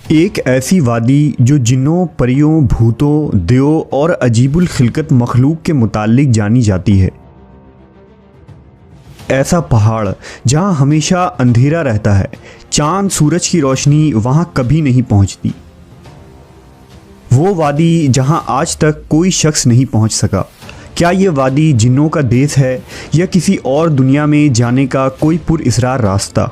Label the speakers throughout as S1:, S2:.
S1: ایک ایسی وادی جو جنوں، پریوں، بھوتوں، دیو اور عجیب الخلقت مخلوق کے متعلق جانی جاتی ہے۔ ایسا پہاڑ جہاں ہمیشہ اندھیرا رہتا ہے، چاند سورج کی روشنی وہاں کبھی نہیں پہنچتی۔ وہ وادی جہاں آج تک کوئی شخص نہیں پہنچ سکا۔ کیا یہ وادی جنوں کا دیس ہے یا کسی اور دنیا میں جانے کا کوئی پر اسرار راستہ؟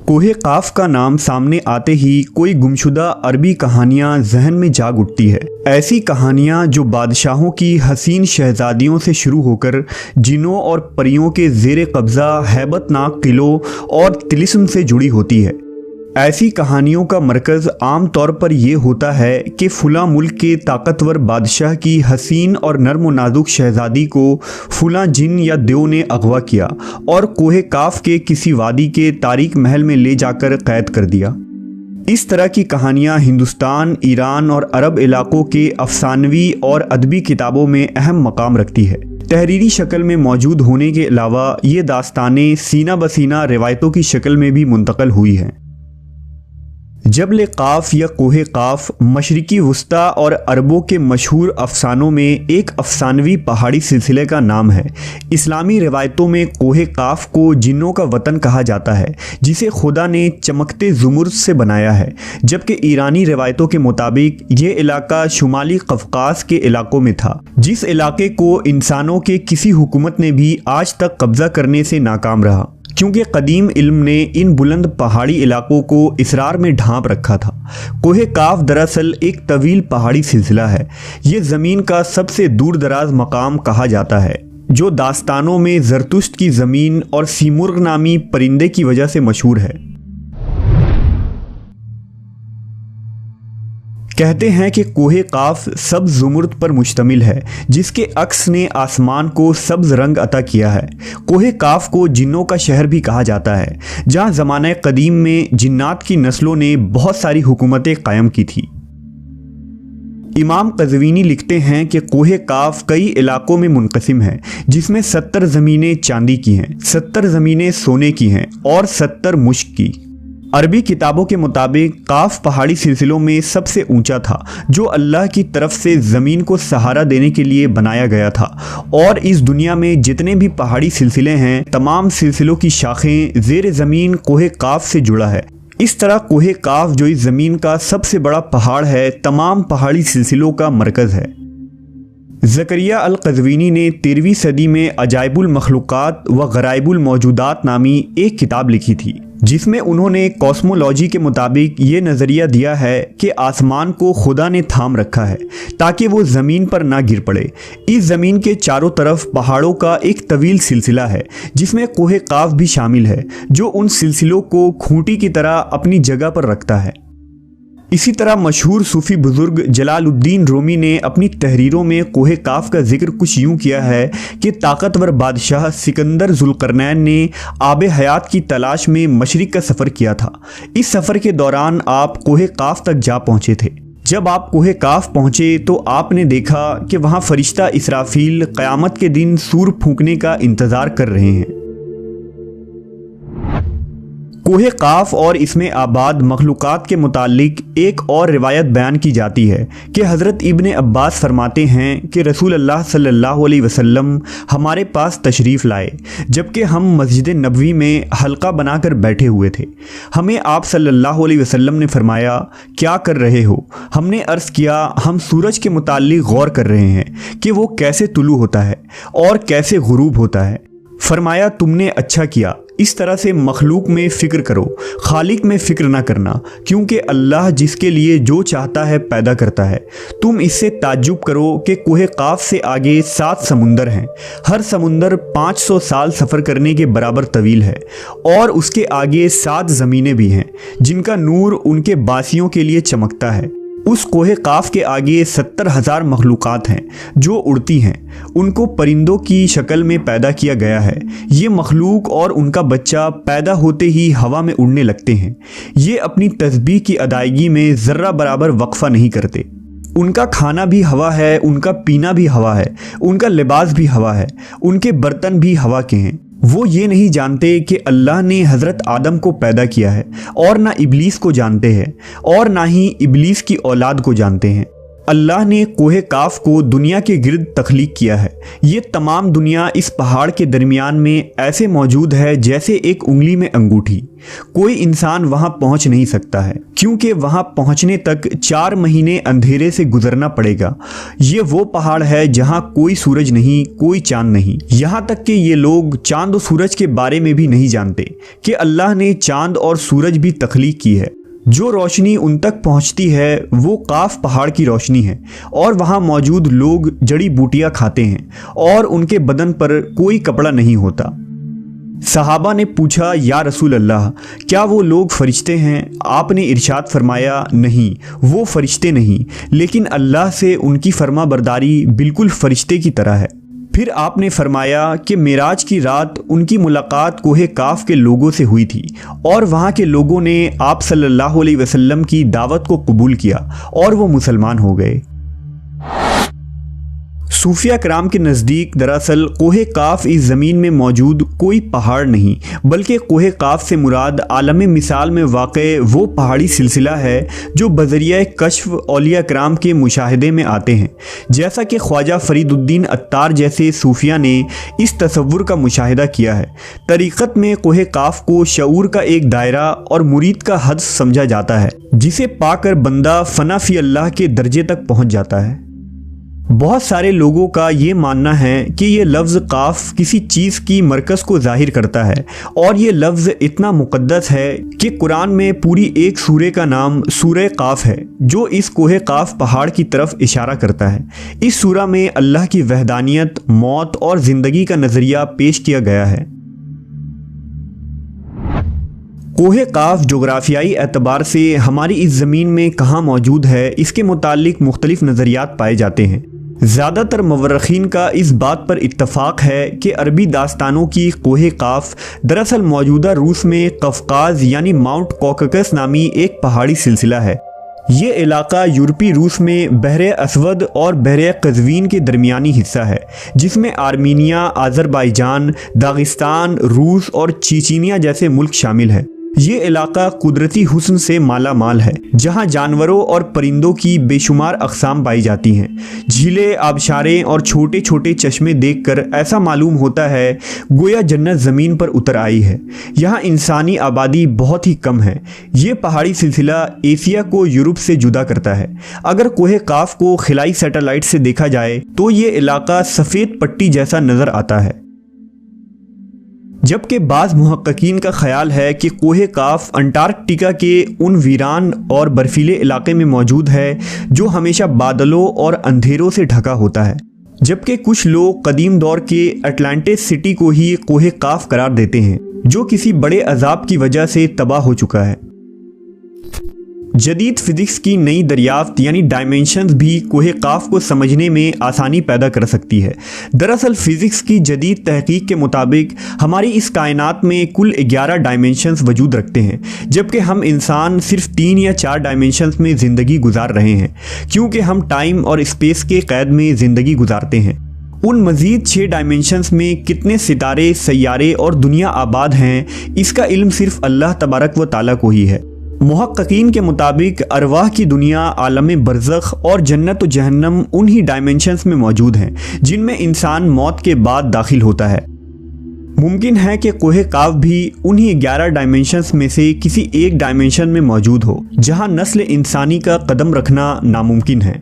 S1: کوہ قاف کا نام سامنے آتے ہی کوئی گمشدہ عربی کہانیاں ذہن میں جاگ اٹھتی ہے۔ ایسی کہانیاں جو بادشاہوں کی حسین شہزادیوں سے شروع ہو کر جنوں اور پریوں کے زیر قبضہ ہیبت ناک قلعوں اور طلسم سے جڑی ہوتی ہے۔ ایسی کہانیوں کا مرکز عام طور پر یہ ہوتا ہے کہ فلاں ملک کے طاقتور بادشاہ کی حسین اور نرم و نازک شہزادی کو فلاں جن یا دیو نے اغوا کیا اور کوہ قاف کے کسی وادی کے تاریک محل میں لے جا کر قید کر دیا۔ اس طرح کی کہانیاں ہندوستان، ایران اور عرب علاقوں کے افسانوی اور ادبی کتابوں میں اہم مقام رکھتی ہے۔ تحریری شکل میں موجود ہونے کے علاوہ یہ داستانیں سینہ بسینہ روایتوں کی شکل میں بھی منتقل ہوئی ہیں۔ جبل قاف یا کوہ قاف مشرقی وسطیٰ اور عربوں کے مشہور افسانوں میں ایک افسانوی پہاڑی سلسلے کا نام ہے۔ اسلامی روایتوں میں کوہ قاف کو جنوں کا وطن کہا جاتا ہے جسے خدا نے چمکتے زمرد سے بنایا ہے، جبکہ ایرانی روایتوں کے مطابق یہ علاقہ شمالی قفقاز کے علاقوں میں تھا، جس علاقے کو انسانوں کے کسی حکومت نے بھی آج تک قبضہ کرنے سے ناکام رہا، کیونکہ قدیم علم نے ان بلند پہاڑی علاقوں کو اسرار میں ڈھانپ رکھا تھا۔ کوہ قاف دراصل ایک طویل پہاڑی سلسلہ ہے۔ یہ زمین کا سب سے دور دراز مقام کہا جاتا ہے، جو داستانوں میں زرتشت کی زمین اور سیمرغ نامی پرندے کی وجہ سے مشہور ہے۔ کہتے ہیں کہ کوہ قاف سبز زمرد پر مشتمل ہے، جس کے عکس نے آسمان کو سبز رنگ عطا کیا ہے۔ کوہ قاف کو جنوں کا شہر بھی کہا جاتا ہے، جہاں زمانہ قدیم میں جنات کی نسلوں نے بہت ساری حکومتیں قائم کی تھی۔ امام قزوینی لکھتے ہیں کہ کوہ قاف کئی علاقوں میں منقسم ہے، جس میں 70 زمینیں چاندی کی ہیں، 70 زمینیں سونے کی ہیں اور 70 مشک کی۔ عربی کتابوں کے مطابق قاف پہاڑی سلسلوں میں سب سے اونچا تھا، جو اللہ کی طرف سے زمین کو سہارا دینے کے لیے بنایا گیا تھا، اور اس دنیا میں جتنے بھی پہاڑی سلسلے ہیں، تمام سلسلوں کی شاخیں زیر زمین کوہ قاف سے جڑا ہے۔ اس طرح کوہ قاف جو اس زمین کا سب سے بڑا پہاڑ ہے، تمام پہاڑی سلسلوں کا مرکز ہے۔ زکریا القزوینی نے 13ویں صدی میں عجائب المخلوقات و غرائب الموجودات نامی ایک کتاب لکھی تھی، جس میں انہوں نے کاسمولوجی کے مطابق یہ نظریہ دیا ہے کہ آسمان کو خدا نے تھام رکھا ہے تاکہ وہ زمین پر نہ گر پڑے۔ اس زمین کے چاروں طرف پہاڑوں کا ایک طویل سلسلہ ہے، جس میں کوہ قاف بھی شامل ہے، جو ان سلسلوں کو کھوٹی کی طرح اپنی جگہ پر رکھتا ہے۔ اسی طرح مشہور صوفی بزرگ جلال الدین رومی نے اپنی تحریروں میں کوہ قاف کا ذکر کچھ یوں کیا ہے کہ طاقتور بادشاہ سکندر ذوالقرنین نے آب حیات کی تلاش میں مشرق کا سفر کیا تھا۔ اس سفر کے دوران آپ کوہ قاف تک جا پہنچے تھے۔ جب آپ کوہ قاف پہنچے تو آپ نے دیکھا کہ وہاں فرشتہ اسرافیل قیامت کے دن سور پھونکنے کا انتظار کر رہے ہیں۔ کوہ قاف اور اس میں آباد مخلوقات کے متعلق ایک اور روایت بیان کی جاتی ہے کہ حضرت ابن عباس فرماتے ہیں کہ رسول اللہ صلی اللہ علیہ وسلم ہمارے پاس تشریف لائے جبکہ ہم مسجد نبوی میں حلقہ بنا کر بیٹھے ہوئے تھے۔ ہمیں آپ صلی اللہ علیہ وسلم نے فرمایا، کیا کر رہے ہو؟ ہم نے عرض کیا، ہم سورج کے متعلق غور کر رہے ہیں کہ وہ کیسے طلوع ہوتا ہے اور کیسے غروب ہوتا ہے۔ فرمایا، تم نے اچھا کیا، اس طرح سے مخلوق میں فکر کرو، خالق میں فکر نہ کرنا، کیونکہ اللہ جس کے لیے جو چاہتا ہے پیدا کرتا ہے۔ تم اس سے تعجب کرو کہ کوہ قاف سے آگے 7 سمندر ہیں، ہر سمندر 500 سال سفر کرنے کے برابر طویل ہے، اور اس کے آگے 7 زمینیں بھی ہیں جن کا نور ان کے باسیوں کے لیے چمکتا ہے۔ اس کوہ قاف کے آگے 70,000 مخلوقات ہیں جو اڑتی ہیں، ان کو پرندوں کی شکل میں پیدا کیا گیا ہے۔ یہ مخلوق اور ان کا بچہ پیدا ہوتے ہی ہوا میں اڑنے لگتے ہیں۔ یہ اپنی تسبیح کی ادائیگی میں ذرہ برابر وقفہ نہیں کرتے۔ ان کا کھانا بھی ہوا ہے، ان کا پینا بھی ہوا ہے، ان کا لباس بھی ہوا ہے، ان کے برتن بھی ہوا کے ہیں۔ وہ یہ نہیں جانتے کہ اللہ نے حضرت آدم کو پیدا کیا ہے، اور نہ ابلیس کو جانتے ہیں، اور نہ ہی ابلیس کی اولاد کو جانتے ہیں۔ اللہ نے کوہ کاف کو دنیا کے گرد تخلیق کیا ہے۔ یہ تمام دنیا اس پہاڑ کے درمیان میں ایسے موجود ہے جیسے ایک انگلی میں انگوٹھی۔ کوئی انسان وہاں پہنچ نہیں سکتا ہے، کیونکہ وہاں پہنچنے تک 4 مہینے اندھیرے سے گزرنا پڑے گا۔ یہ وہ پہاڑ ہے جہاں کوئی سورج نہیں، کوئی چاند نہیں۔ یہاں تک کہ یہ لوگ چاند و سورج کے بارے میں بھی نہیں جانتے کہ اللہ نے چاند اور سورج بھی تخلیق کی ہے۔ جو روشنی ان تک پہنچتی ہے وہ کاف پہاڑ کی روشنی ہے، اور وہاں موجود لوگ جڑی بوٹیاں کھاتے ہیں، اور ان کے بدن پر کوئی کپڑا نہیں ہوتا۔ صحابہ نے پوچھا، یا رسول اللہ، کیا وہ لوگ فرشتے ہیں؟ آپ نے ارشاد فرمایا، نہیں، وہ فرشتے نہیں، لیکن اللہ سے ان کی فرما برداری بالکل فرشتے کی طرح ہے۔ پھر آپ نے فرمایا کہ معراج کی رات ان کی ملاقات کوہ کاف کے لوگوں سے ہوئی تھی، اور وہاں کے لوگوں نے آپ صلی اللہ علیہ وسلم کی دعوت کو قبول کیا اور وہ مسلمان ہو گئے۔ صوفیہ کرام کے نزدیک دراصل کوہ کاف اس زمین میں موجود کوئی پہاڑ نہیں، بلکہ کوہ کاف سے مراد عالم مثال میں واقع وہ پہاڑی سلسلہ ہے جو بذریعہ کشف اولیاء کرام کے مشاہدے میں آتے ہیں، جیسا کہ خواجہ فرید الدین عطار جیسے صوفیہ نے اس تصور کا مشاہدہ کیا ہے۔ طریقت میں کوہ کاف کو شعور کا ایک دائرہ اور مرید کا حد سمجھا جاتا ہے، جسے پا کر بندہ فنا فی اللہ کے درجے تک پہنچ جاتا ہے۔ بہت سارے لوگوں کا یہ ماننا ہے کہ یہ لفظ کاف کسی چیز کی مرکز کو ظاہر کرتا ہے، اور یہ لفظ اتنا مقدس ہے کہ قرآن میں پوری ایک سورہ کا نام سورہ قاف ہے، جو اس کوہ کاف پہاڑ کی طرف اشارہ کرتا ہے۔ اس سورہ میں اللہ کی وحدانیت، موت اور زندگی کا نظریہ پیش کیا گیا ہے۔ کوہ کاف جغرافیائی اعتبار سے ہماری اس زمین میں کہاں موجود ہے، اس کے متعلق مختلف نظریات پائے جاتے ہیں۔ زیادہ تر مورخین کا اس بات پر اتفاق ہے کہ عربی داستانوں کی کوہ کاف دراصل موجودہ روس میں قفقاز یعنی ماؤنٹ کوککس نامی ایک پہاڑی سلسلہ ہے۔ یہ علاقہ یورپی روس میں بحر اسود اور بحر قزوین کے درمیانی حصہ ہے، جس میں آرمینیا، آذربائیجان، داغستان، روس اور چیچینیا جیسے ملک شامل ہیں۔ یہ علاقہ قدرتی حسن سے مالا مال ہے، جہاں جانوروں اور پرندوں کی بے شمار اقسام پائی جاتی ہیں۔ جھیلیں، آبشاریں اور چھوٹے چھوٹے چشمے دیکھ کر ایسا معلوم ہوتا ہے گویا جنت زمین پر اتر آئی ہے۔ یہاں انسانی آبادی بہت ہی کم ہے۔ یہ پہاڑی سلسلہ ایشیا کو یورپ سے جدا کرتا ہے۔ اگر کوہ کاف کو خلائی سیٹلائٹ سے دیکھا جائے تو یہ علاقہ سفید پٹی جیسا نظر آتا ہے، جبکہ بعض محققین کا خیال ہے کہ کوہ کاف انٹارکٹیکا کے ان ویران اور برفیلے علاقے میں موجود ہے جو ہمیشہ بادلوں اور اندھیروں سے ڈھکا ہوتا ہے، جبکہ کچھ لوگ قدیم دور کے اٹلانٹس سٹی کو ہی کوہ کاف قرار دیتے ہیں، جو کسی بڑے عذاب کی وجہ سے تباہ ہو چکا ہے۔ جدید فزکس کی نئی دریافت یعنی ڈائمینشنز بھی کوہ کاف کو سمجھنے میں آسانی پیدا کر سکتی ہے۔ دراصل فزکس کی جدید تحقیق کے مطابق ہماری اس کائنات میں کل 11 ڈائمینشنز وجود رکھتے ہیں، جبکہ ہم انسان صرف 3 یا 4 ڈائمینشنز میں زندگی گزار رہے ہیں، کیونکہ ہم ٹائم اور اسپیس کے قید میں زندگی گزارتے ہیں۔ ان مزید 6 ڈائمینشنز میں کتنے ستارے، سیارے اور دنیا آباد ہیں، اس کا علم صرف اللہ تبارک و تعالیٰ کو ہی ہے۔ محققین کے مطابق ارواح کی دنیا، عالم برزخ اور جنت و جہنم انہی ڈائمینشنز میں موجود ہیں جن میں انسان موت کے بعد داخل ہوتا ہے۔ ممکن ہے کہ کوہ کاف بھی انہی 11 ڈائمینشنز میں سے کسی ایک ڈائمینشن میں موجود ہو، جہاں نسل انسانی کا قدم رکھنا ناممکن ہے۔